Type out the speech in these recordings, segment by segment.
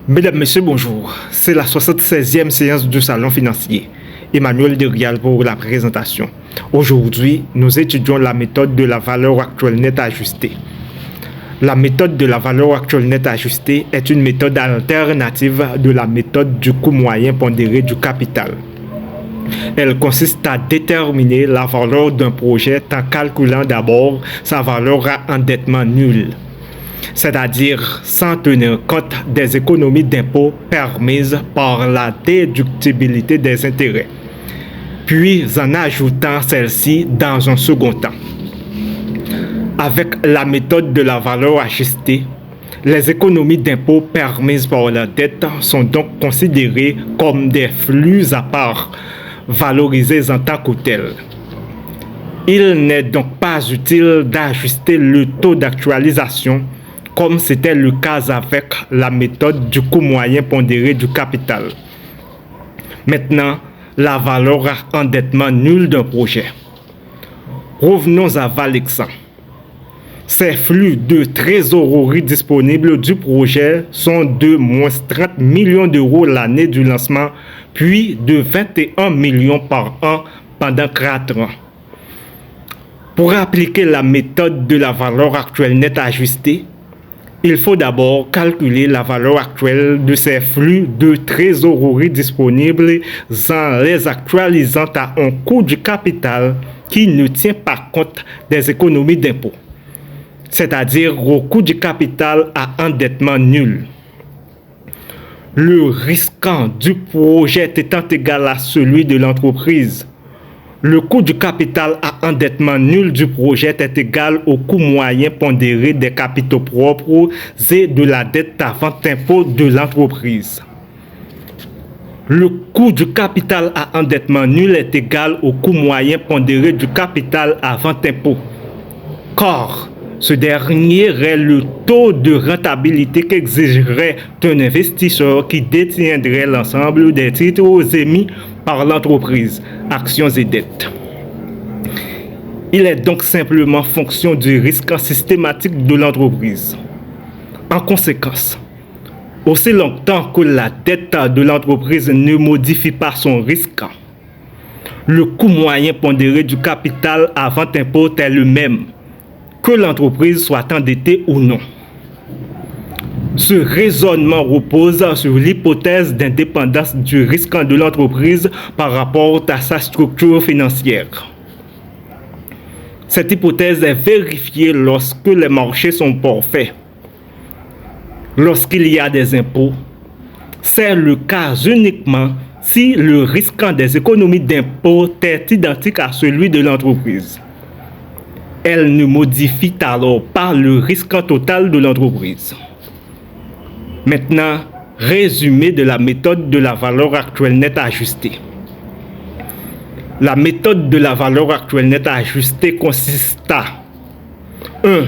Mesdames, Messieurs, bonjour. C'est la 76e séance du Salon financier. Emmanuel Derial pour la présentation. Aujourd'hui, nous étudions la méthode de la valeur actuelle nette ajustée. La méthode de la valeur actuelle nette ajustée est une méthode alternative de la méthode du coût moyen pondéré du capital. Elle consiste à déterminer la valeur d'un projet en calculant d'abord sa valeur à endettement nul, c'est-à-dire sans tenir compte des économies d'impôt permises par la déductibilité des intérêts, puis en ajoutant celle-ci dans un second temps. Avec la méthode de la valeur ajustée, les économies d'impôt permises par la dette sont donc considérées comme des flux à part, valorisés en tant que tels. Il n'est donc pas utile d'ajuster le taux d'actualisation comme c'était le cas avec la méthode du coût moyen pondéré du capital. Maintenant, la valeur à endettement nul d'un projet. Revenons à Valexan. Ces flux de trésorerie disponibles du projet sont de moins 30 millions d'euros l'année du lancement, puis de 21 millions par an pendant 4 ans. Pour appliquer la méthode de la valeur actuelle nette ajustée, il faut d'abord calculer la valeur actuelle de ces flux de trésorerie disponibles en les actualisant à un coût du capital qui ne tient pas compte des économies d'impôt, c'est-à-dire au coût du capital à endettement nul. Le risquant du projet étant égal à celui de l'entreprise, le coût du capital à endettement nul du projet est égal au coût moyen pondéré des capitaux propres et de la dette avant impôt de l'entreprise. Le coût du capital à endettement nul est égal au coût moyen pondéré du capital avant impôt, car ce dernier est le taux de rentabilité qu'exigerait un investisseur qui détiendrait l'ensemble des titres émis par l'entreprise, actions et dettes. Il est donc simplement fonction du risque systématique de l'entreprise. En conséquence, aussi longtemps que la dette de l'entreprise ne modifie pas son risque, le coût moyen pondéré du capital avant impôt est le même, que l'entreprise soit endettée ou non. Ce raisonnement repose sur l'hypothèse d'indépendance du risque de l'entreprise par rapport à sa structure financière. Cette hypothèse est vérifiée lorsque les marchés sont parfaits. Lorsqu'il y a des impôts, c'est le cas uniquement si le risque des économies d'impôt est identique à celui de l'entreprise. Elle ne modifie alors pas le risque total de l'entreprise. Maintenant, résumé de la méthode de la valeur actuelle nette ajustée. La méthode de la valeur actuelle nette ajustée consiste à 1.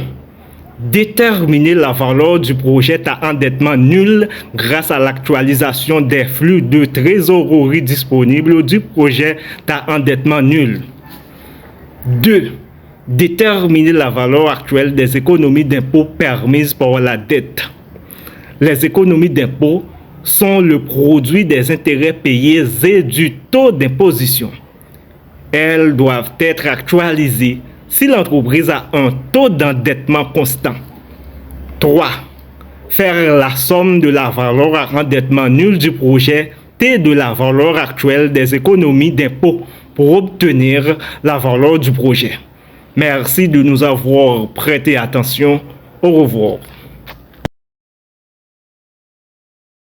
Déterminer la valeur du projet à endettement nul grâce à l'actualisation des flux de trésorerie disponibles du projet à endettement nul. 2. Déterminer la valeur actuelle des économies d'impôt permises par la dette. Les économies d'impôt sont le produit des intérêts payés et du taux d'imposition. Elles doivent être actualisées si l'entreprise a un taux d'endettement constant. 3. Faire la somme de la valeur à endettement nul du projet et de la valeur actuelle des économies d'impôt pour obtenir la valeur du projet. Merci de nous avoir prêté attention. Au revoir.